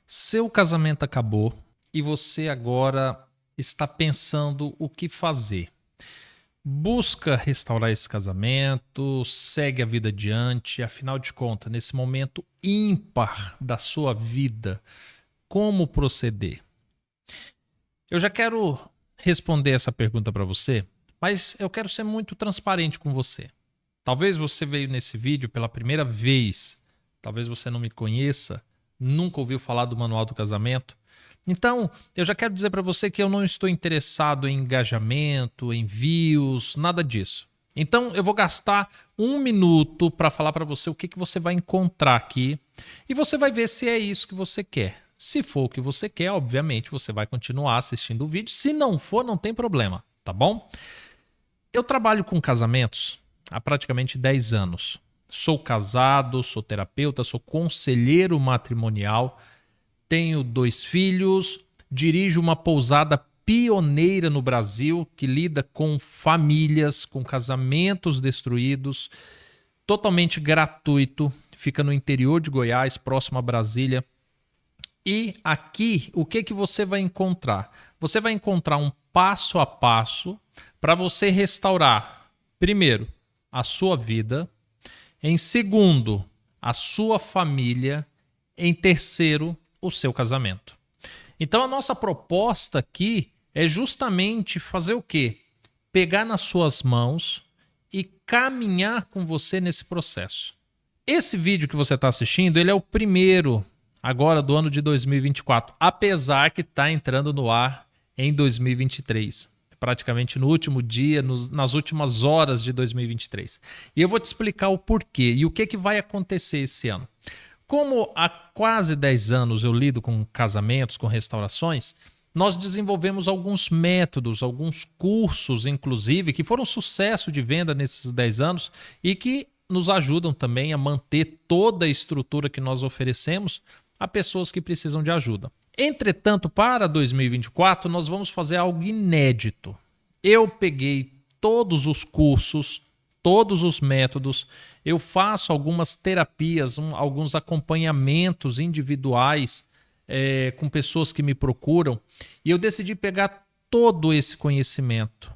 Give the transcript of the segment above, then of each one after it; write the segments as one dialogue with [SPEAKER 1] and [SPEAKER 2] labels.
[SPEAKER 1] Seu casamento acabou e você agora está pensando o que fazer. Busca restaurar esse casamento, segue a vida adiante, afinal de contas, nesse momento ímpar da sua vida, como proceder? Eu já quero responder essa pergunta para você, mas eu quero ser muito transparente com você. Talvez você veio nesse vídeo pela primeira vez, talvez você não me conheça, nunca ouviu falar do Manual do Casamento. Então, eu já quero dizer para você que eu não estou interessado em engajamento, em views, nada disso. Então, eu vou gastar 1 minuto para falar para você o que você vai encontrar aqui e você vai ver se é isso que você quer. Se for o que você quer, obviamente você vai continuar assistindo o vídeo. Se não for, não tem problema, tá bom? Eu trabalho com casamentos há praticamente 10 anos. Sou casado, sou terapeuta, sou conselheiro matrimonial, tenho 2 filhos, dirijo uma pousada pioneira no Brasil que lida com famílias, com casamentos destruídos, totalmente gratuito, fica no interior de Goiás, próximo a Brasília. E aqui, o que você vai encontrar? Você vai encontrar um passo a passo para você restaurar, primeiro, a sua vida, em segundo, a sua família, em terceiro, o seu casamento. Então a nossa proposta aqui é justamente fazer o quê? Pegar nas suas mãos e caminhar com você nesse processo. Esse vídeo que você está assistindo, ele é o primeiro agora do ano de 2024, apesar que está entrando no ar em 2023, praticamente no último dia, nas últimas horas de 2023. E eu vou te explicar o porquê e o que vai acontecer esse ano. Como há quase 10 anos eu lido com casamentos, com restaurações, nós desenvolvemos alguns métodos, alguns cursos, inclusive, que foram sucesso de venda nesses 10 anos e que nos ajudam também a manter toda a estrutura que nós oferecemos a pessoas que precisam de ajuda. Entretanto, para 2024, nós vamos fazer algo inédito. Eu peguei todos os cursos, todos os métodos, eu faço algumas terapias, alguns acompanhamentos individuais com pessoas que me procuram e eu decidi pegar todo esse conhecimento.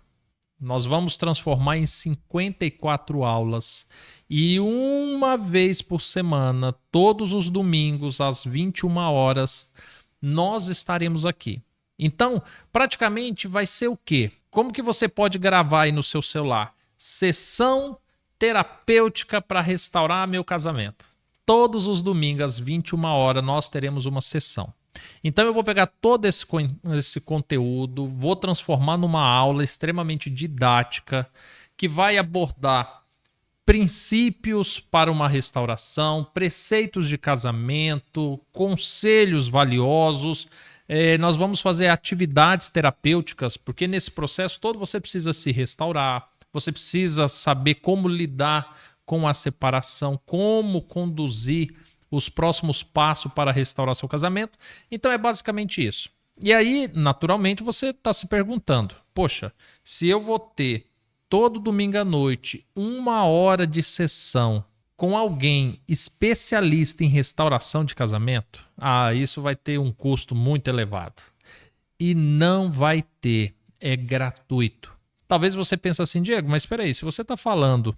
[SPEAKER 1] Nós vamos transformar em 54 aulas e uma vez por semana, todos os domingos, às 21 horas, nós estaremos aqui. Então, praticamente vai ser o quê? Como que você pode gravar aí no seu celular? Sessão terapêutica para restaurar meu casamento. Todos os domingos, às 21 horas, nós teremos uma sessão. Então eu vou pegar todo esse conteúdo, vou transformar numa aula extremamente didática que vai abordar princípios para uma restauração, preceitos de casamento, conselhos valiosos. Nós vamos fazer atividades terapêuticas, porque nesse processo todo você precisa se restaurar, você precisa saber como lidar com a separação, como conduzir os próximos passos para restaurar seu casamento. Então é basicamente isso. E aí, naturalmente, você está se perguntando, poxa, se eu vou ter todo domingo à noite 1 hora de sessão com alguém especialista em restauração de casamento, isso vai ter um custo muito elevado. E não vai ter, é gratuito. Talvez você pense assim, Diego, mas espera aí, se você está falando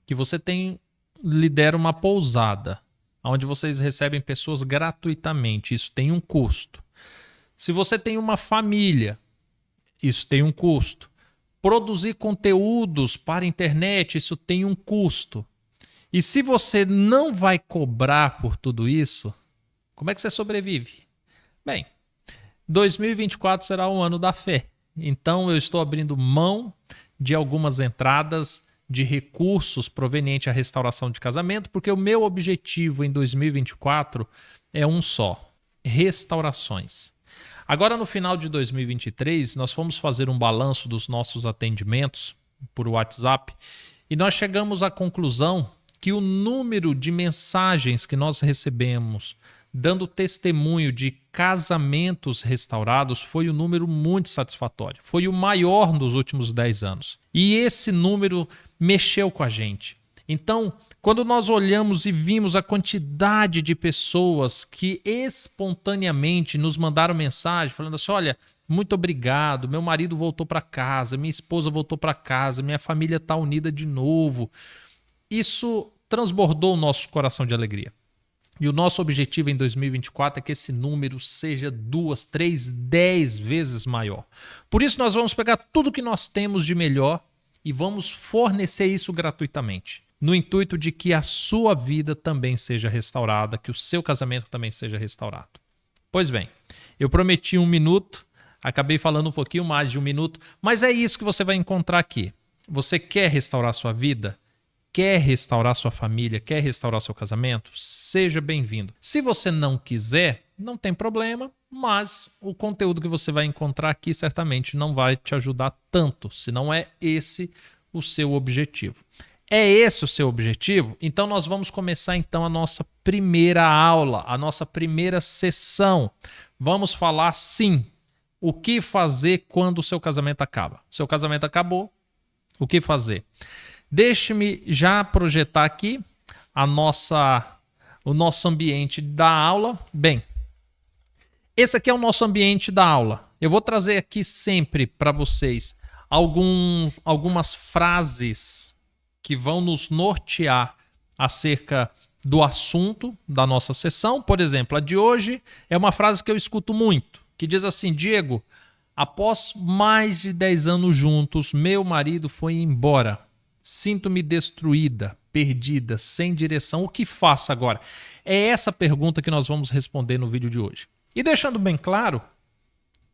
[SPEAKER 1] que você lidera uma pousada, onde vocês recebem pessoas gratuitamente, isso tem um custo. Se você tem uma família, isso tem um custo. Produzir conteúdos para a internet, isso tem um custo. E se você não vai cobrar por tudo isso, como é que você sobrevive? Bem, 2024 será um ano da fé. Então eu estou abrindo mão de algumas entradas de recursos provenientes à restauração de casamento, porque o meu objetivo em 2024 é um só: restaurações. Agora, no final de 2023, nós fomos fazer um balanço dos nossos atendimentos por WhatsApp e nós chegamos à conclusão que o número de mensagens que nós recebemos dando testemunho de casamentos restaurados foi um número muito satisfatório. Foi o maior nos últimos 10 anos. E esse número mexeu com a gente. Então, quando nós olhamos e vimos a quantidade de pessoas que espontaneamente nos mandaram mensagem falando assim: olha, muito obrigado, meu marido voltou para casa, minha esposa voltou para casa, minha família está unida de novo. Isso transbordou o nosso coração de alegria. E o nosso objetivo em 2024 é que esse número seja 2, 3, 10 vezes maior. Por isso nós vamos pegar tudo que nós temos de melhor e vamos fornecer isso gratuitamente, no intuito de que a sua vida também seja restaurada, que o seu casamento também seja restaurado. Pois bem, eu prometi 1 minuto, acabei falando um pouquinho mais de 1 minuto, mas é isso que você vai encontrar aqui. Você quer restaurar a sua vida? Quer restaurar sua família? Quer restaurar seu casamento? Seja bem-vindo. Se você não quiser, não tem problema, mas o conteúdo que você vai encontrar aqui certamente não vai te ajudar tanto, se não é esse o seu objetivo. É esse o seu objetivo? Então nós vamos começar então a nossa primeira aula, a nossa primeira sessão. Vamos falar sim, o que fazer quando o seu casamento acaba. Seu casamento acabou, o que fazer? Deixe-me já projetar aqui o nosso ambiente da aula. Bem, esse aqui é o nosso ambiente da aula. Eu vou trazer aqui sempre para vocês algumas frases que vão nos nortear acerca do assunto da nossa sessão. Por exemplo, a de hoje é uma frase que eu escuto muito, que diz assim: Diego, após mais de 10 anos juntos, meu marido foi embora. Sinto-me destruída, perdida, sem direção. O que faço agora? É essa pergunta que nós vamos responder no vídeo de hoje. E deixando bem claro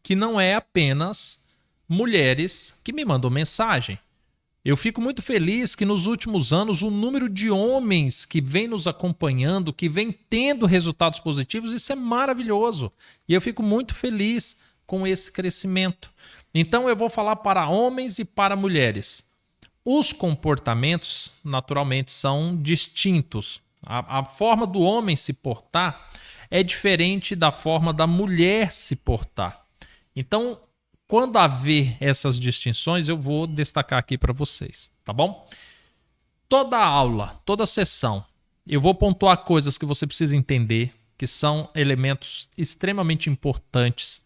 [SPEAKER 1] que não é apenas mulheres que me mandam mensagem. Eu fico muito feliz que nos últimos anos o número de homens que vem nos acompanhando, que vem tendo resultados positivos, isso é maravilhoso. E eu fico muito feliz com esse crescimento. Então eu vou falar para homens e para mulheres. Os comportamentos, naturalmente, são distintos. A forma do homem se portar é diferente da forma da mulher se portar. Então, quando haver essas distinções, eu vou destacar aqui para vocês, tá bom? Toda aula, toda sessão, eu vou pontuar coisas que você precisa entender, que são elementos extremamente importantes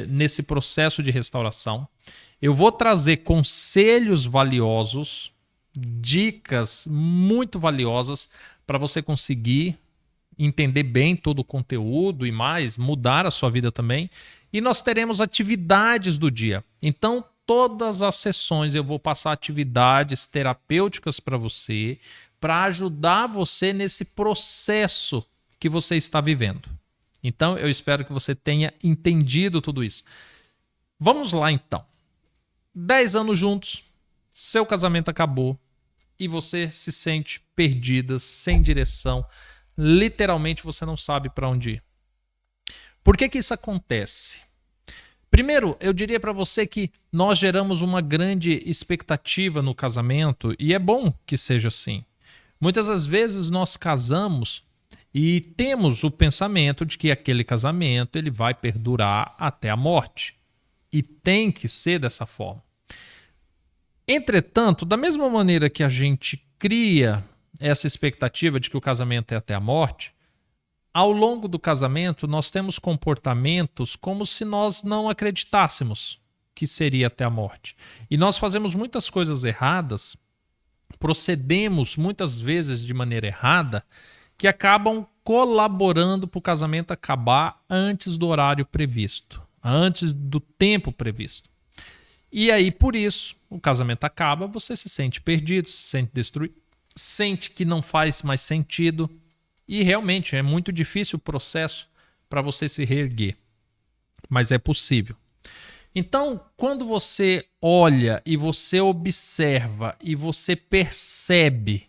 [SPEAKER 1] nesse processo de restauração. Eu vou trazer conselhos valiosos, dicas muito valiosas para você conseguir entender bem todo o conteúdo e mais, mudar a sua vida também. E nós teremos atividades do dia. Então, todas as sessões eu vou passar atividades terapêuticas para você, para ajudar você nesse processo que você está vivendo. Então, eu espero que você tenha entendido tudo isso. Vamos lá, então. 10 anos juntos, seu casamento acabou e você se sente perdida, sem direção. Literalmente você não sabe para onde ir. Por que isso acontece? Primeiro, eu diria para você que nós geramos uma grande expectativa no casamento e é bom que seja assim. Muitas das vezes nós casamos e temos o pensamento de que aquele casamento ele vai perdurar até a morte. E tem que ser dessa forma. Entretanto, da mesma maneira que a gente cria essa expectativa de que o casamento é até a morte, ao longo do casamento nós temos comportamentos como se nós não acreditássemos que seria até a morte. E nós fazemos muitas coisas erradas, procedemos muitas vezes de maneira errada, que acabam colaborando para o casamento acabar antes do horário previsto, antes do tempo previsto. E aí, por isso, o casamento acaba, você se sente perdido, se sente destruído, sente que não faz mais sentido. E realmente é muito difícil o processo para você se reerguer. Mas é possível. Então, quando você olha e você observa e você percebe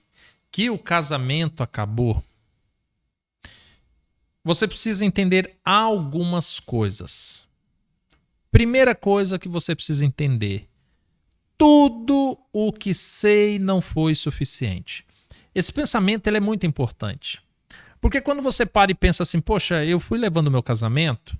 [SPEAKER 1] que o casamento acabou, você precisa entender algumas coisas. Primeira coisa que você precisa entender: tudo o que sei não foi suficiente. Esse pensamento ele é muito importante. Porque quando você para e pensa assim, poxa, eu fui levando o meu casamento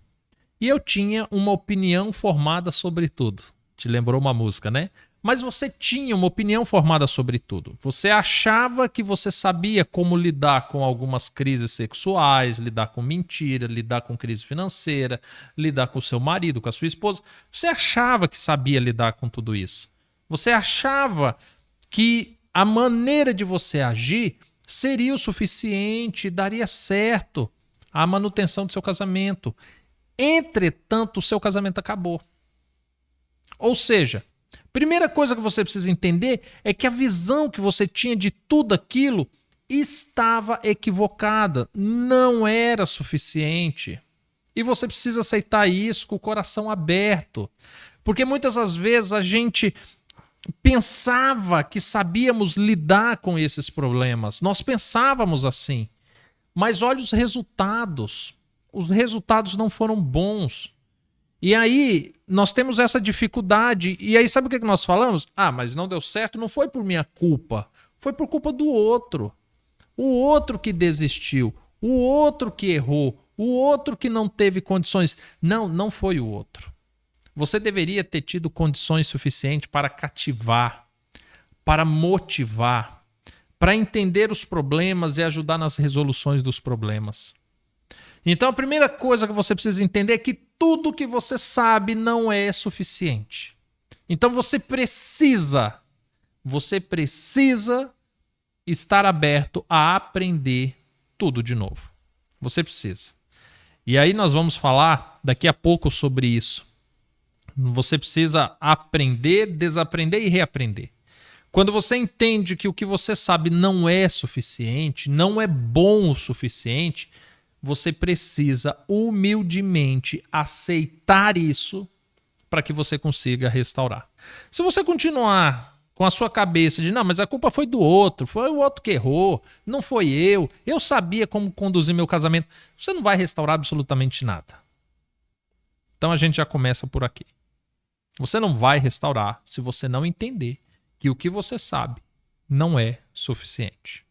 [SPEAKER 1] e eu tinha uma opinião formada sobre tudo. Te lembrou uma música, né? mas você tinha uma opinião formada sobre tudo. Você achava que você sabia como lidar com algumas crises sexuais, lidar com mentira, lidar com crise financeira, lidar com o seu marido, com a sua esposa. Você achava que sabia lidar com tudo isso. Você achava que a maneira de você agir seria o suficiente, daria certo a manutenção do seu casamento. Entretanto, o seu casamento acabou. Ou seja, primeira coisa que você precisa entender é que a visão que você tinha de tudo aquilo estava equivocada, não era suficiente. E você precisa aceitar isso com o coração aberto. Porque muitas das vezes a gente pensava que sabíamos lidar com esses problemas. Nós pensávamos assim. Mas olha os resultados. Os resultados não foram bons. E aí nós temos essa dificuldade. E aí sabe o que nós falamos? Ah, mas não deu certo, não foi por minha culpa. Foi por culpa do outro. O outro que desistiu. O outro que errou. O outro que não teve condições. Não, não foi o outro. Você deveria ter tido condições suficientes para cativar, para motivar, para entender os problemas e ajudar nas resoluções dos problemas. Então a primeira coisa que você precisa entender é que tudo que você sabe não é suficiente. Então você precisa estar aberto a aprender tudo de novo. Você precisa. E aí nós vamos falar daqui a pouco sobre isso. Você precisa aprender, desaprender e reaprender. Quando você entende que o que você sabe não é suficiente, não é bom o suficiente, você precisa humildemente aceitar isso para que você consiga restaurar. Se você continuar com a sua cabeça de não, mas a culpa foi do outro, foi o outro que errou, não foi eu sabia como conduzir meu casamento, você não vai restaurar absolutamente nada. Então a gente já começa por aqui. Você não vai restaurar se você não entender que o que você sabe não é suficiente.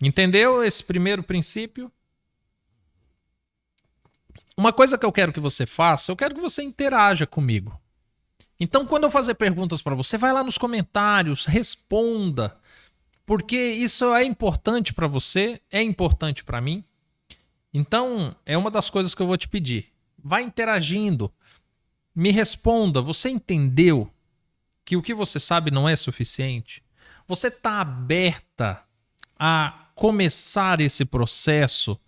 [SPEAKER 1] Entendeu esse primeiro princípio? Uma coisa que eu quero que você faça, eu quero que você interaja comigo. Então, quando eu fazer perguntas para você, vai lá nos comentários, responda. Porque isso é importante para você, é importante para mim. Então, é uma das coisas que eu vou te pedir. Vai interagindo. Me responda, você entendeu que o que você sabe não é suficiente? Você está aberta a começar esse processo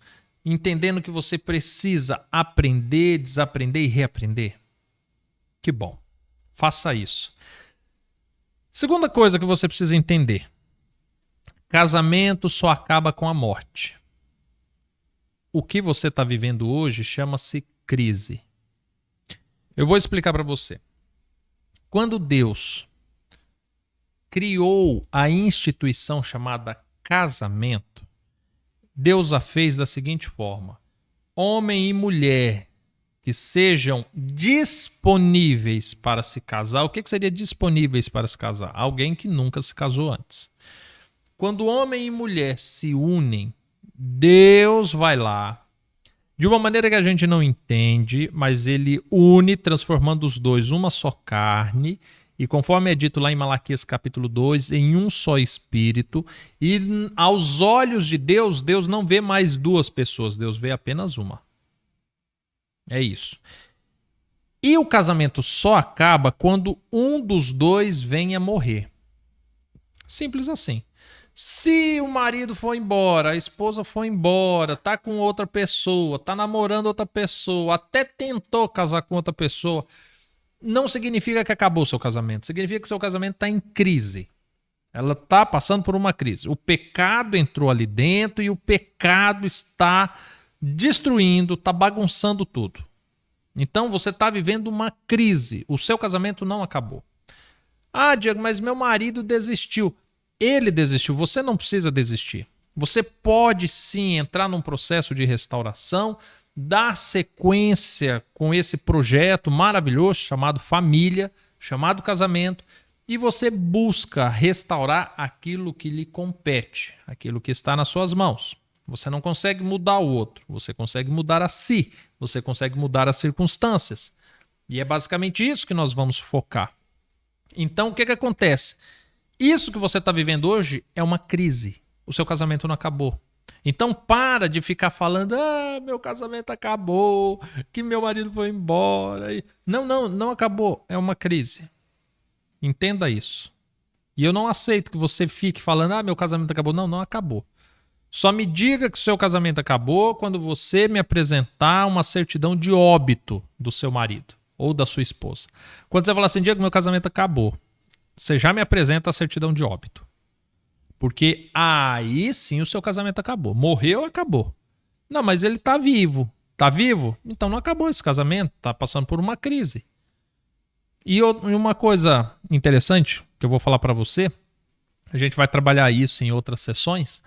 [SPEAKER 1] entendendo que você precisa aprender, desaprender e reaprender? Que bom. Faça isso. Segunda coisa que você precisa entender. Casamento só acaba com a morte. O que você está vivendo hoje chama-se crise. Eu vou explicar para você. Quando Deus criou a instituição chamada casamento, Deus a fez da seguinte forma: homem e mulher que sejam disponíveis para se casar. O que seria disponíveis para se casar? Alguém que nunca se casou antes. Quando homem e mulher se unem, Deus vai lá, de uma maneira que a gente não entende, mas ele une, transformando os dois uma só carne, e conforme é dito lá em Malaquias capítulo 2, em um só espírito, e aos olhos de Deus, Deus não vê mais duas pessoas, Deus vê apenas uma. É isso. E o casamento só acaba quando um dos dois venha morrer. Simples assim. Se o marido for embora, a esposa for embora, tá com outra pessoa, tá namorando outra pessoa, até tentou casar com outra pessoa, não significa que acabou o seu casamento. Significa que seu casamento está em crise. Ela está passando por uma crise. O pecado entrou ali dentro e o pecado está destruindo, está bagunçando tudo. Então você está vivendo uma crise. O seu casamento não acabou. Ah, Diego, mas meu marido desistiu. Ele desistiu. Você não precisa desistir. Você pode sim entrar num processo de restauração, dar sequência com esse projeto maravilhoso chamado família, chamado casamento, e você busca restaurar aquilo que lhe compete, aquilo que está nas suas mãos. Você não consegue mudar o outro, você consegue mudar a si, você consegue mudar as circunstâncias. E é basicamente isso que nós vamos focar. Então, o que que acontece? Isso que você está vivendo hoje é uma crise. O seu casamento não acabou. Então, para de ficar falando, meu casamento acabou, que meu marido foi embora. Não, não, não acabou. É uma crise. Entenda isso. E eu não aceito que você fique falando, meu casamento acabou. Não, não acabou. Só me diga que o seu casamento acabou quando você me apresentar uma certidão de óbito do seu marido ou da sua esposa. Quando você falar assim, Diego, meu casamento acabou, você já me apresenta a certidão de óbito. Porque aí sim o seu casamento acabou. Morreu, acabou. Não, mas ele tá vivo. Tá vivo? Então não acabou esse casamento. Tá passando por uma crise. E uma coisa interessante que eu vou falar para você, a gente vai trabalhar isso em outras sessões,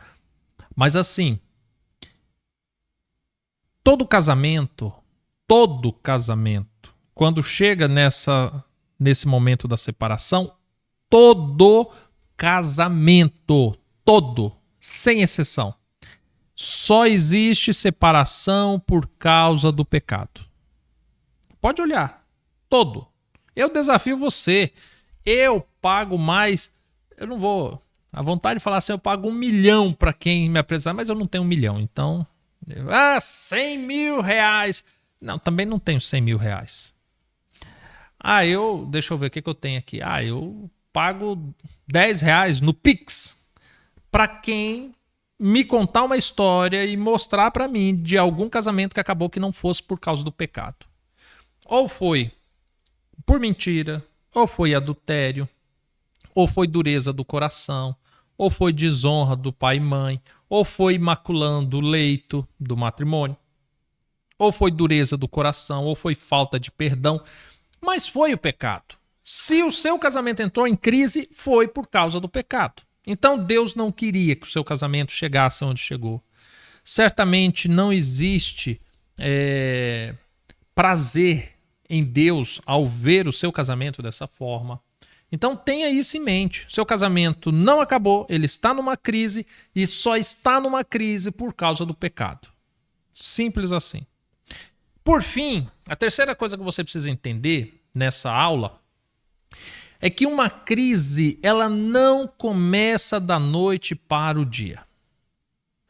[SPEAKER 1] mas assim, todo casamento, quando chega nesse momento da separação, todo casamento, todo, sem exceção, só existe separação por causa do pecado. Pode olhar, todo. Eu desafio você. Eu pago mais. Eu não vou. A vontade de falar assim, eu pago 1 milhão para quem me apresentar, mas eu não tenho 1 milhão. Então, 100 mil reais. Não, também não tenho 100 mil reais. Deixa eu ver o que eu tenho aqui. Eu pago 10 reais no Pix para quem me contar uma história e mostrar para mim de algum casamento que acabou que não fosse por causa do pecado. Ou foi por mentira, ou foi adultério, ou foi dureza do coração, ou foi desonra do pai e mãe, ou foi maculando o leito do matrimônio, ou foi dureza do coração, ou foi falta de perdão, mas foi o pecado. Se o seu casamento entrou em crise, foi por causa do pecado. Então Deus não queria que o seu casamento chegasse onde chegou. Certamente não existe prazer em Deus ao ver o seu casamento dessa forma. Então tenha isso em mente. Seu casamento não acabou, ele está numa crise e só está numa crise por causa do pecado. Simples assim. Por fim, a terceira coisa que você precisa entender nessa aula é que uma crise, ela não começa da noite para o dia.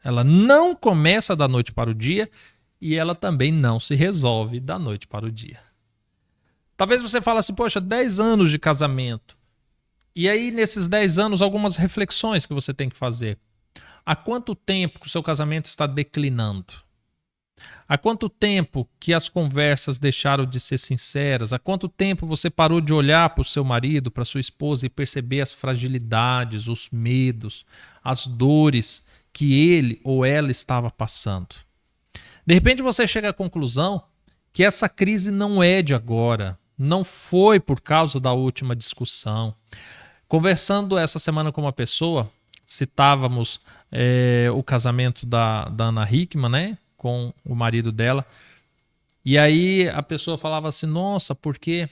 [SPEAKER 1] Ela não começa da noite para o dia e ela também não se resolve da noite para o dia. Talvez você fale assim, poxa, 10 anos de casamento. E aí, nesses 10 anos, algumas reflexões que você tem que fazer. Há quanto tempo que o seu casamento está declinando? Há quanto tempo que as conversas deixaram de ser sinceras? Há quanto tempo você parou de olhar para o seu marido, para sua esposa e perceber as fragilidades, os medos, as dores que ele ou ela estava passando? De repente você chega à conclusão que essa crise não é de agora, não foi por causa da última discussão. Conversando essa semana com uma pessoa, citávamos o casamento da Ana Hickman, né? Com o marido dela. E aí a pessoa falava assim, nossa, porque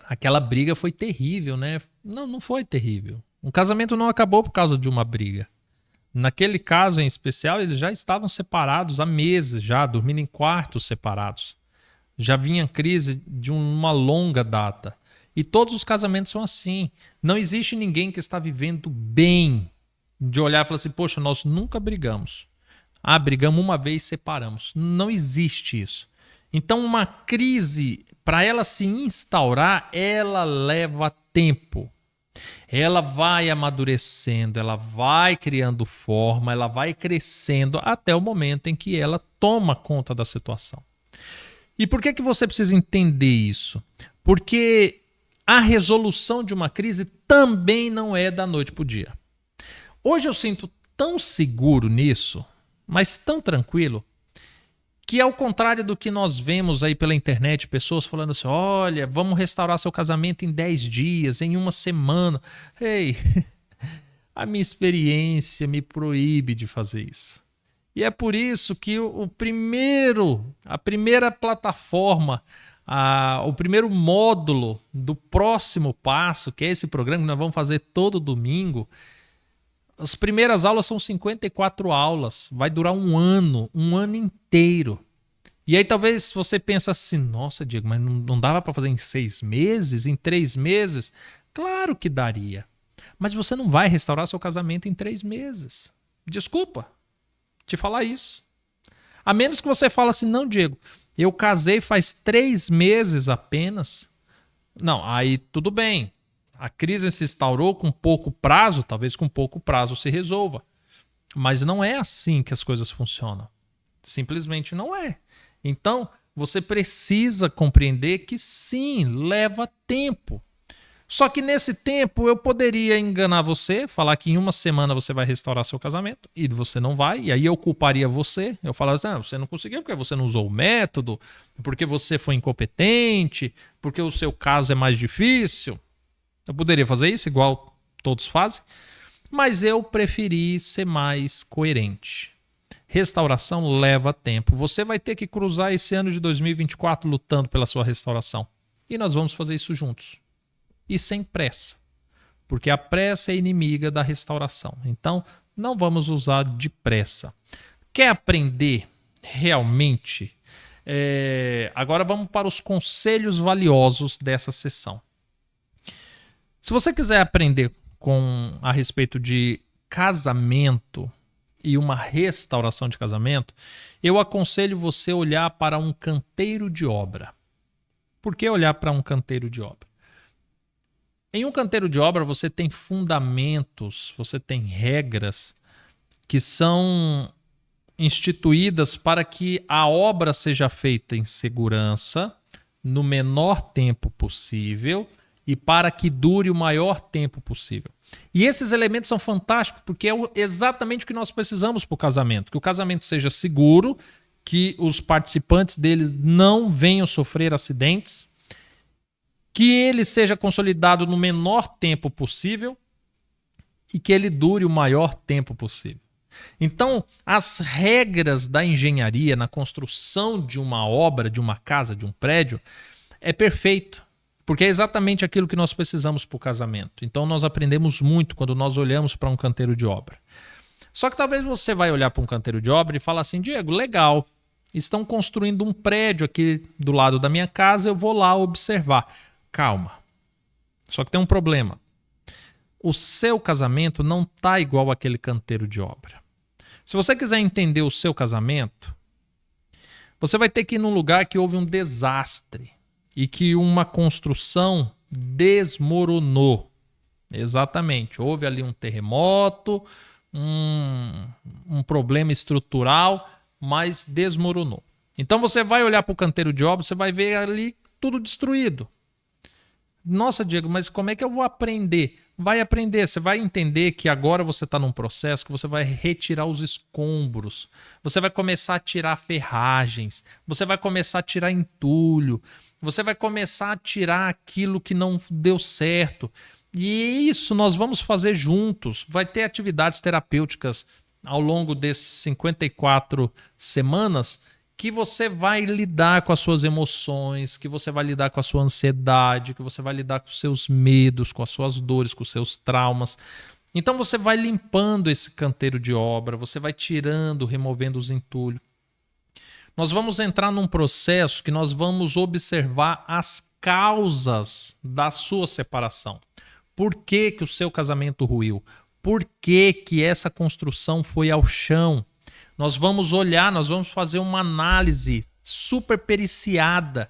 [SPEAKER 1] aquela briga foi terrível, né? Não, não foi terrível. O casamento não acabou por causa de uma briga. Naquele caso em especial, eles já estavam separados há meses, já dormindo em quartos separados. Já vinha crise de uma longa data. E todos os casamentos são assim. Não existe ninguém que está vivendo bem de olhar e falar assim, poxa, nós nunca brigamos. Brigamos uma vez e separamos. Não existe isso. Então, uma crise, para ela se instaurar, ela leva tempo. Ela vai amadurecendo, ela vai criando forma, ela vai crescendo até o momento em que ela toma conta da situação. E por que você precisa entender isso? Porque a resolução de uma crise também não é da noite para o dia. Hoje eu sinto tão seguro nisso, mas tão tranquilo, que ao contrário do que nós vemos aí pela internet, pessoas falando assim, olha, vamos restaurar seu casamento em 10 dias, em 1 semana. Ei, a minha experiência me proíbe de fazer isso. E é por isso que a primeira plataforma, o primeiro módulo do próximo passo, que é esse programa que nós vamos fazer todo domingo, as primeiras aulas são 54 aulas, vai durar um ano inteiro. E aí talvez você pense assim, nossa, Diego, mas não dava para fazer em 6 meses, em 3 meses? Claro que daria. Mas você não vai restaurar seu casamento em 3 meses. Desculpa te falar isso. A menos que você fale assim, não, Diego, eu casei faz 3 meses apenas. Não, aí tudo bem. A crise se instaurou com pouco prazo, talvez com pouco prazo se resolva. Mas não é assim que as coisas funcionam. Simplesmente não é. Então, você precisa compreender que sim, leva tempo. Só que nesse tempo eu poderia enganar você, falar que em uma semana você vai restaurar seu casamento e você não vai, e aí eu culparia você. Eu falaria assim, você não conseguiu porque você não usou o método, porque você foi incompetente, porque o seu caso é mais difícil. Eu poderia fazer isso igual todos fazem, mas eu preferi ser mais coerente. Restauração leva tempo. Você vai ter que cruzar esse ano de 2024 lutando pela sua restauração. E nós vamos fazer isso juntos. E sem pressa, porque a pressa é inimiga da restauração. Então, não vamos usar de pressa. Quer aprender realmente? Agora vamos para os conselhos valiosos dessa sessão. Se você quiser aprender a respeito de casamento e uma restauração de casamento, eu aconselho você olhar para um canteiro de obra. Por que olhar para um canteiro de obra? Em um canteiro de obra você tem fundamentos, você tem regras que são instituídas para que a obra seja feita em segurança, no menor tempo possível e para que dure o maior tempo possível. E esses elementos são fantásticos porque é exatamente o que nós precisamos para o casamento. Que o casamento seja seguro, que os participantes dele não venham sofrer acidentes, que ele seja consolidado no menor tempo possível e que ele dure o maior tempo possível. Então, as regras da engenharia na construção de uma obra, de uma casa, de um prédio, é perfeito, porque é exatamente aquilo que nós precisamos para o casamento. Então, nós aprendemos muito quando nós olhamos para um canteiro de obra. Só que talvez você vai olhar para um canteiro de obra e falar assim, Diego, legal, estão construindo um prédio aqui do lado da minha casa, eu vou lá observar. Calma. Só que tem um problema. O seu casamento não está igual àquele canteiro de obra. Se você quiser entender o seu casamento, você vai ter que ir num lugar que houve um desastre e que uma construção desmoronou. Exatamente. Houve ali um terremoto, um problema estrutural, mas desmoronou. Então você vai olhar para o canteiro de obra, você vai ver ali tudo destruído. Nossa, Diego, mas como é que eu vou aprender? Vai aprender, você vai entender que agora você está num processo que você vai retirar os escombros, você vai começar a tirar ferragens, você vai começar a tirar entulho, você vai começar a tirar aquilo que não deu certo. E isso nós vamos fazer juntos. Vai ter atividades terapêuticas ao longo desses 54 semanas que você vai lidar com as suas emoções, que você vai lidar com a sua ansiedade, que você vai lidar com os seus medos, com as suas dores, com os seus traumas. Então você vai limpando esse canteiro de obra, você vai tirando, removendo os entulhos. Nós vamos entrar num processo que nós vamos observar as causas da sua separação. Por que que o seu casamento ruiu? Por que que essa construção foi ao chão? Nós vamos olhar, nós vamos fazer uma análise super periciada.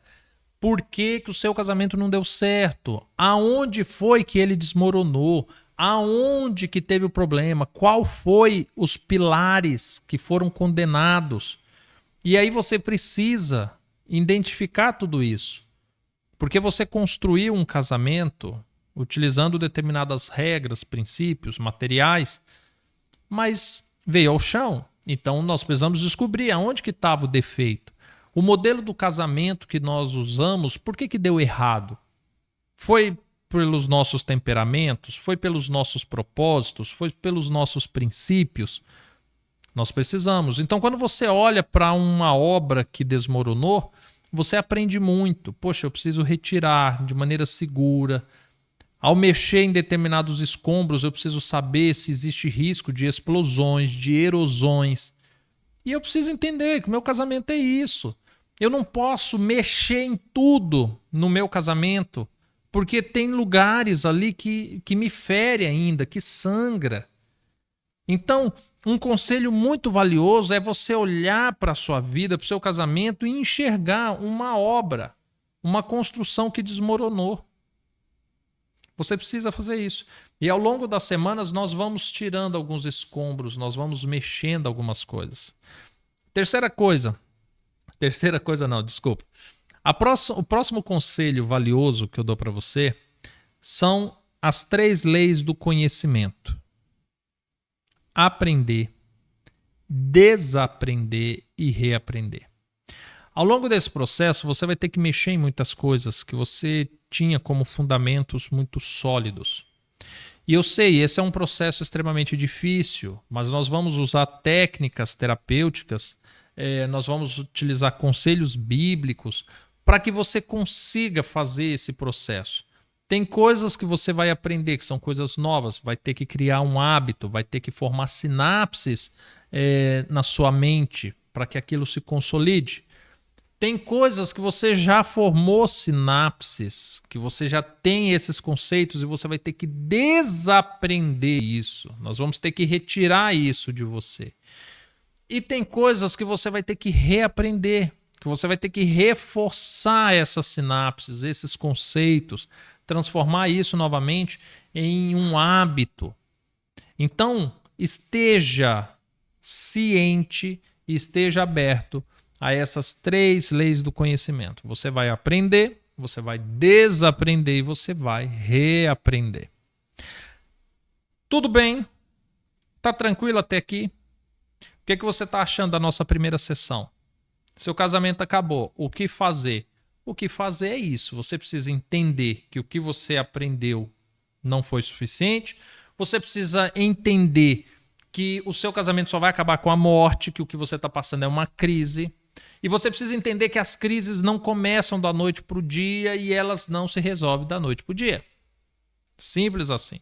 [SPEAKER 1] Por que que o seu casamento não deu certo? Aonde foi que ele desmoronou? Aonde que teve o problema? Qual foi os pilares que foram condenados? E aí você precisa identificar tudo isso. Porque você construiu um casamento utilizando determinadas regras, princípios, materiais, mas veio ao chão. Então nós precisamos descobrir aonde que estava o defeito. O modelo do casamento que nós usamos, por que que deu errado? Foi pelos nossos temperamentos? Foi pelos nossos propósitos? Foi pelos nossos princípios? Nós precisamos. Então quando você olha para uma obra que desmoronou, você aprende muito. Poxa, eu preciso retirar de maneira segura. Ao mexer em determinados escombros, eu preciso saber se existe risco de explosões, de erosões. E eu preciso entender que o meu casamento é isso. Eu não posso mexer em tudo no meu casamento Porque tem lugares ali que me fere ainda, que sangra. Então, um conselho muito valioso é você olhar para a sua vida, para o seu casamento e enxergar uma obra, uma construção que desmoronou. Você precisa fazer isso. E ao longo das semanas nós vamos tirando alguns escombros, nós vamos mexendo algumas coisas. Terceira coisa não, desculpa. O próximo conselho valioso que eu dou para você são as 3 leis do conhecimento: aprender, desaprender e reaprender. Ao longo desse processo, você vai ter que mexer em muitas coisas que você tinha como fundamentos muito sólidos. E eu sei, esse é um processo extremamente difícil, mas nós vamos usar técnicas terapêuticas, nós vamos utilizar conselhos bíblicos para que você consiga fazer esse processo. Tem coisas que você vai aprender, que são coisas novas, vai ter que criar um hábito, vai ter que formar sinapses na sua mente para que aquilo se consolide. Tem coisas que você já formou sinapses, que você já tem esses conceitos e você vai ter que desaprender isso. Nós vamos ter que retirar isso de você. E tem coisas que você vai ter que reaprender, que você vai ter que reforçar essas sinapses, esses conceitos, transformar isso novamente em um hábito. Então, esteja ciente e esteja aberto a essas 3 leis do conhecimento. Você vai aprender, você vai desaprender e você vai reaprender. Tudo bem? Tá tranquilo até aqui? O que você está achando da nossa primeira sessão? Seu casamento acabou. O que fazer? O que fazer é isso. Você precisa entender que o que você aprendeu não foi suficiente. Você precisa entender que o seu casamento só vai acabar com a morte, que o que você está passando é uma crise. E você precisa entender que as crises não começam da noite para o dia e elas não se resolvem da noite para o dia. Simples assim.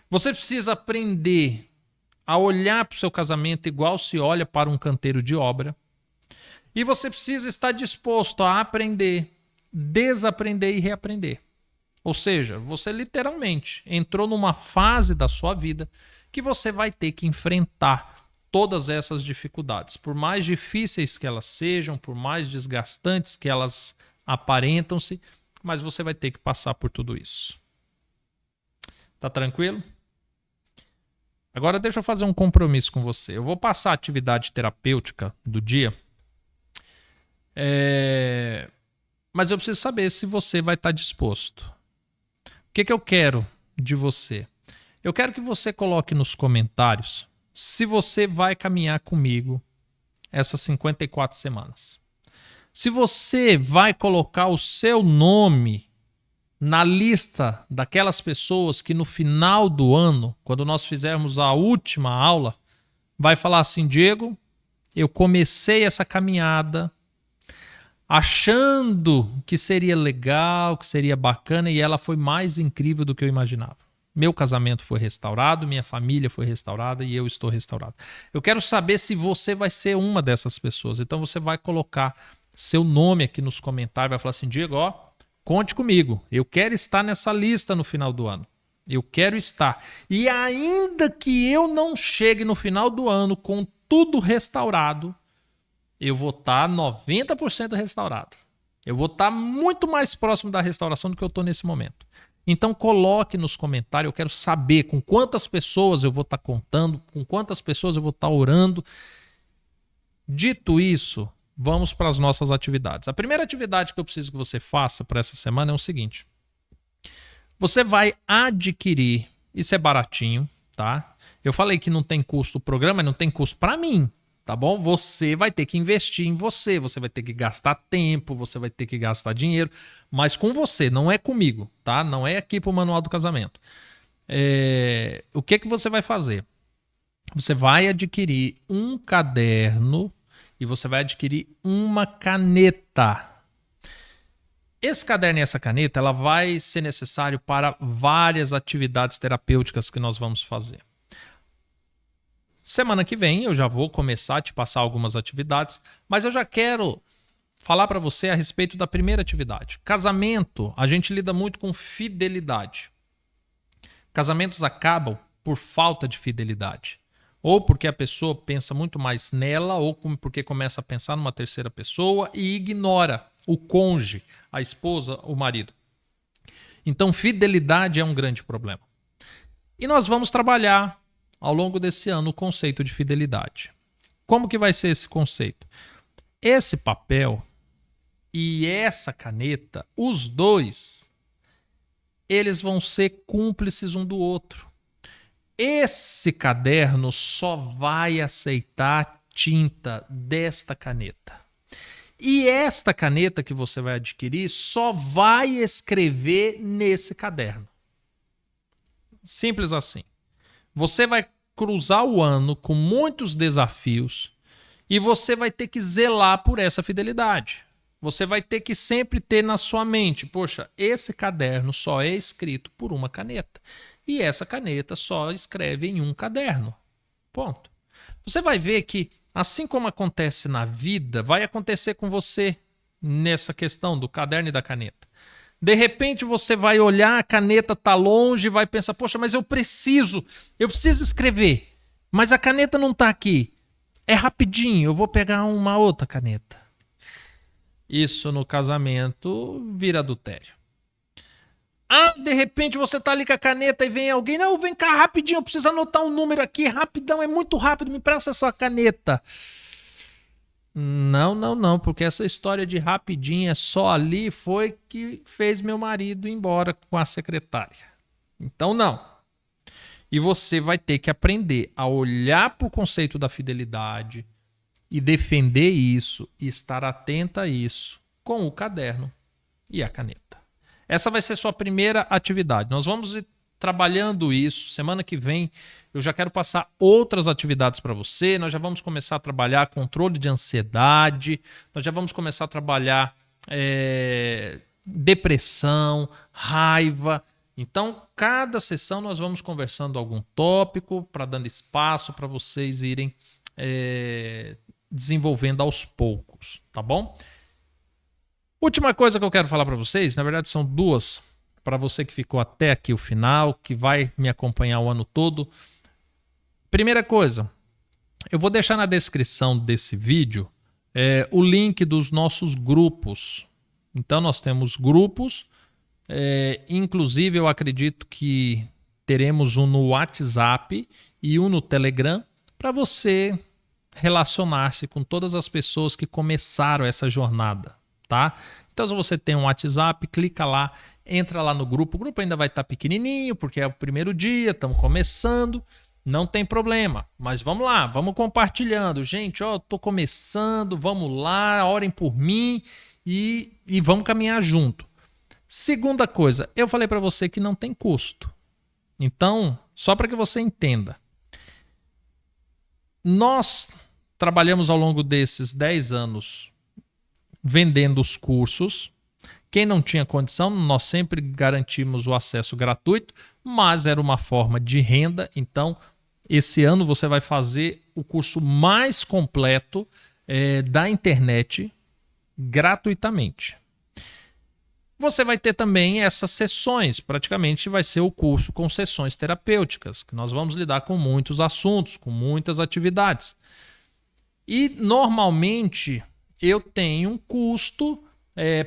[SPEAKER 1] Você precisa aprender a olhar para o seu casamento igual se olha para um canteiro de obra. E você precisa estar disposto a aprender, desaprender e reaprender. Ou seja, você literalmente entrou numa fase da sua vida que você vai ter que enfrentar todas essas dificuldades. Por mais difíceis que elas sejam, por mais desgastantes que elas aparentam-se, mas você vai ter que passar por tudo isso. Tá tranquilo? Agora deixa eu fazer um compromisso com você. Eu vou passar a atividade terapêutica do dia, mas eu preciso saber se você vai estar disposto. O que eu quero de você? Eu quero que você coloque nos comentários se você vai caminhar comigo essas 54 semanas. Se você vai colocar o seu nome na lista daquelas pessoas que no final do ano, quando nós fizermos a última aula, vai falar assim: Diego, eu comecei essa caminhada achando que seria legal, que seria bacana, e ela foi mais incrível do que eu imaginava. Meu casamento foi restaurado, minha família foi restaurada e eu estou restaurado. Eu quero saber se você vai ser uma dessas pessoas. Então você vai colocar seu nome aqui nos comentários, vai falar assim: Diego, ó, conte comigo. Eu quero estar nessa lista no final do ano. Eu quero estar. E ainda que eu não chegue no final do ano com tudo restaurado, eu vou estar 90% restaurado. Eu vou estar muito mais próximo da restauração do que eu estou nesse momento. Então coloque nos comentários, eu quero saber com quantas pessoas eu vou estar contando, com quantas pessoas eu vou estar orando. Dito isso, vamos para as nossas atividades. A primeira atividade que eu preciso que você faça para essa semana é o seguinte. Você vai adquirir, isso é baratinho, tá? Eu falei que não tem custo o programa, mas não tem custo para mim, tá bom? Você vai ter que investir em você, você vai ter que gastar tempo, você vai ter que gastar dinheiro, mas com você, não é comigo, tá? Não é aqui pro Manual do Casamento. O que você vai fazer? Você vai adquirir um caderno e você vai adquirir uma caneta. Esse caderno e essa caneta, ela vai ser necessário para várias atividades terapêuticas que nós vamos fazer. Semana que vem eu já vou começar a te passar algumas atividades, mas eu já quero falar para você a respeito da primeira atividade. Casamento, a gente lida muito com fidelidade. Casamentos acabam por falta de fidelidade. Ou porque a pessoa pensa muito mais nela, ou porque começa a pensar numa terceira pessoa e ignora o cônjuge, a esposa, o marido. Então, fidelidade é um grande problema. E nós vamos trabalhar ao longo desse ano o conceito de fidelidade. Como que vai ser esse conceito? Esse papel e essa caneta, os dois, eles vão ser cúmplices um do outro. Esse caderno só vai aceitar tinta desta caneta. E esta caneta que você vai adquirir só vai escrever nesse caderno. Simples assim. Você vai cruzar o ano com muitos desafios e você vai ter que zelar por essa fidelidade. Você vai ter que sempre ter na sua mente, poxa, esse caderno só é escrito por uma caneta. E essa caneta só escreve em um caderno. Ponto. Você vai ver que, assim como acontece na vida, vai acontecer com você nessa questão do caderno e da caneta. De repente você vai olhar, a caneta está longe e vai pensar, poxa, mas eu preciso escrever, mas a caneta não está aqui. É rapidinho, eu vou pegar uma outra caneta. Isso no casamento vira adultério. De repente você tá ali com a caneta e vem alguém, não, vem cá rapidinho, eu preciso anotar um número aqui, rapidão, é muito rápido, me presta essa caneta. Não, porque essa história de rapidinho é só ali foi que fez meu marido ir embora com a secretária. Então não. E você vai ter que aprender a olhar para o conceito da fidelidade e defender isso e estar atenta a isso com o caderno e a caneta. Essa vai ser sua primeira atividade. Nós vamos ir trabalhando isso. Semana que vem eu já quero passar outras atividades para você. Nós já vamos começar a trabalhar controle de ansiedade. Nós já vamos começar a trabalhar depressão, raiva. Então, cada sessão nós vamos conversando algum tópico para dando espaço para vocês irem desenvolvendo aos poucos, tá bom? Última coisa que eu quero falar para vocês, na verdade são duas, para você que ficou até aqui o final, que vai me acompanhar o ano todo. Primeira coisa, eu vou deixar na descrição desse vídeo o link dos nossos grupos. Então nós temos grupos, inclusive eu acredito que teremos um no WhatsApp e um no Telegram para você relacionar-se com todas as pessoas que começaram essa jornada. Tá? Então, se você tem um WhatsApp, clica lá, entra lá no grupo. O grupo ainda vai estar pequenininho, porque é o primeiro dia, estamos começando. Não tem problema, mas vamos lá, vamos compartilhando. Gente, estou começando, vamos lá, orem por mim e vamos caminhar junto. Segunda coisa, eu falei para você que não tem custo. Então, só para que você entenda, nós trabalhamos ao longo desses 10 anos vendendo os cursos. Quem não tinha condição, nós sempre garantimos o acesso gratuito, mas era uma forma de renda. Então, esse ano você vai fazer o curso mais completo da internet gratuitamente. Você vai ter também essas sessões, praticamente vai ser o curso com sessões terapêuticas, que nós vamos lidar com muitos assuntos, com muitas atividades. E normalmente eu tenho um custo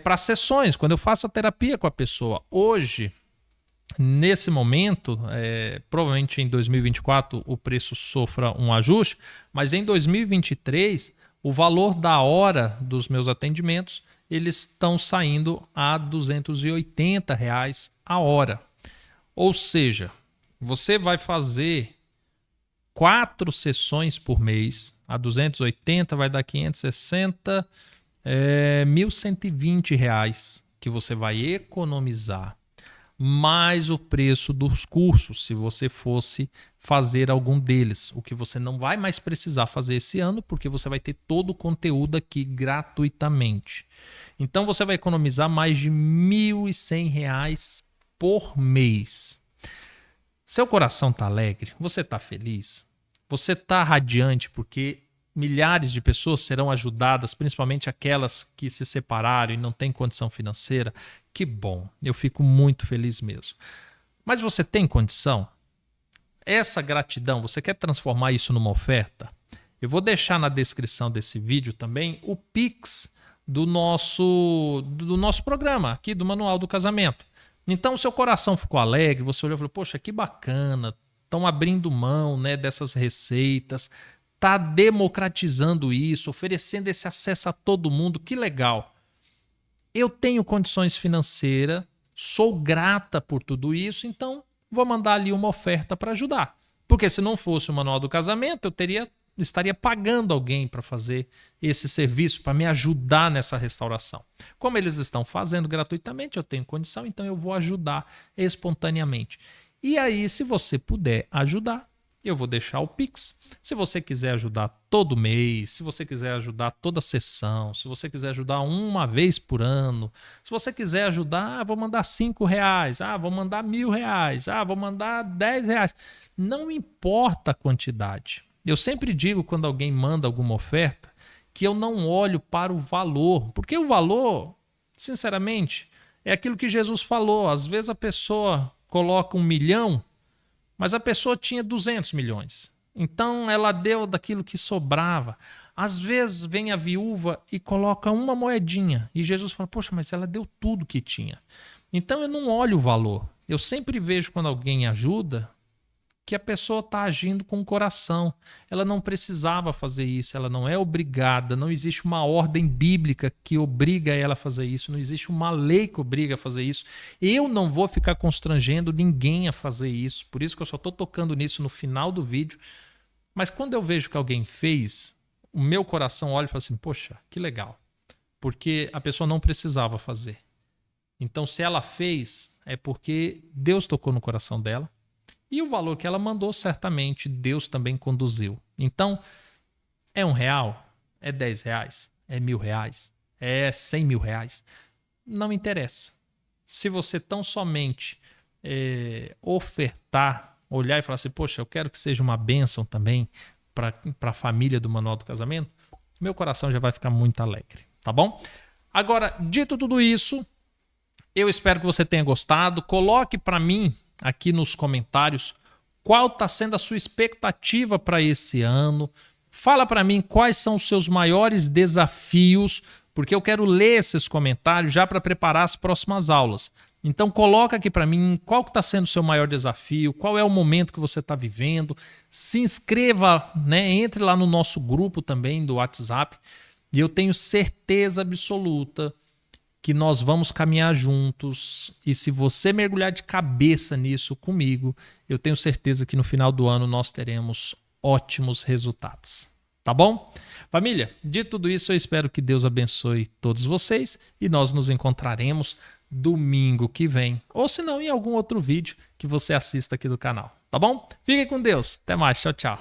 [SPEAKER 1] para sessões, quando eu faço a terapia com a pessoa. Hoje, nesse momento, provavelmente em 2024 o preço sofra um ajuste, mas em 2023 o valor da hora dos meus atendimentos eles estão saindo a R$ 280 a hora. Ou seja, você vai fazer 4 sessões por mês, a 280 vai dar 560, R$ 1.120 que você vai economizar, mais o preço dos cursos, se você fosse fazer algum deles, o que você não vai mais precisar fazer esse ano, porque você vai ter todo o conteúdo aqui gratuitamente. Então você vai economizar mais de R$ 1.100 por mês. Seu coração está alegre? Você está feliz? Você está radiante porque milhares de pessoas serão ajudadas, principalmente aquelas que se separaram e não têm condição financeira. Que bom, eu fico muito feliz mesmo. Mas você tem condição? Essa gratidão, você quer transformar isso numa oferta? Eu vou deixar na descrição desse vídeo também o Pix do nosso programa aqui, do Manual do Casamento. Então, seu coração ficou alegre, você olhou e falou, poxa, que bacana, estão abrindo mão, né, dessas receitas, está democratizando isso, oferecendo esse acesso a todo mundo, que legal. Eu tenho condições financeiras, sou grata por tudo isso, então vou mandar ali uma oferta para ajudar. Porque se não fosse o Manual do Casamento, eu estaria pagando alguém para fazer esse serviço, para me ajudar nessa restauração. Como eles estão fazendo gratuitamente, eu tenho condição, então eu vou ajudar espontaneamente. E aí, se você puder ajudar, eu vou deixar o Pix. Se você quiser ajudar todo mês, se você quiser ajudar toda sessão, se você quiser ajudar uma vez por ano, se você quiser ajudar, vou mandar R$5, vou mandar R$1.000, vou mandar R$10. Não importa a quantidade. Eu sempre digo quando alguém manda alguma oferta que eu não olho para o valor, porque o valor, sinceramente, é aquilo que Jesus falou. Às vezes a pessoa coloca 1 milhão, mas a pessoa tinha 200 milhões. Então ela deu daquilo que sobrava. Às vezes vem a viúva e coloca uma moedinha. E Jesus fala, poxa, mas ela deu tudo que tinha. Então eu não olho o valor. Eu sempre vejo quando alguém ajuda que a pessoa está agindo com o coração. Ela não precisava fazer isso, ela não é obrigada, não existe uma ordem bíblica que obriga ela a fazer isso, não existe uma lei que obriga a fazer isso. Eu não vou ficar constrangendo ninguém a fazer isso, por isso que eu só estou tocando nisso no final do vídeo. Mas quando eu vejo que alguém fez, o meu coração olha e fala assim, poxa, que legal, porque a pessoa não precisava fazer. Então, se ela fez, é porque Deus tocou no coração dela. E o valor que ela mandou, certamente, Deus também conduziu. Então, é R$1? É R$10? É R$1.000? É R$100.000? Não interessa. Se você tão somente ofertar, olhar e falar assim, poxa, eu quero que seja uma bênção também para a família do Manual do Casamento, meu coração já vai ficar muito alegre, tá bom? Agora, dito tudo isso, eu espero que você tenha gostado. Coloque para mim aqui nos comentários qual está sendo a sua expectativa para esse ano. Fala para mim quais são os seus maiores desafios, porque eu quero ler esses comentários já para preparar as próximas aulas. Então coloca aqui para mim qual está sendo o seu maior desafio, qual é o momento que você está vivendo. Se inscreva, né? Entre lá no nosso grupo também do WhatsApp e eu tenho certeza absoluta que nós vamos caminhar juntos, e se você mergulhar de cabeça nisso comigo, eu tenho certeza que no final do ano nós teremos ótimos resultados. Tá bom? Família, de tudo isso eu espero que Deus abençoe todos vocês e nós nos encontraremos domingo que vem, ou se não em algum outro vídeo que você assista aqui do canal. Tá bom? Fique com Deus. Até mais. Tchau, tchau.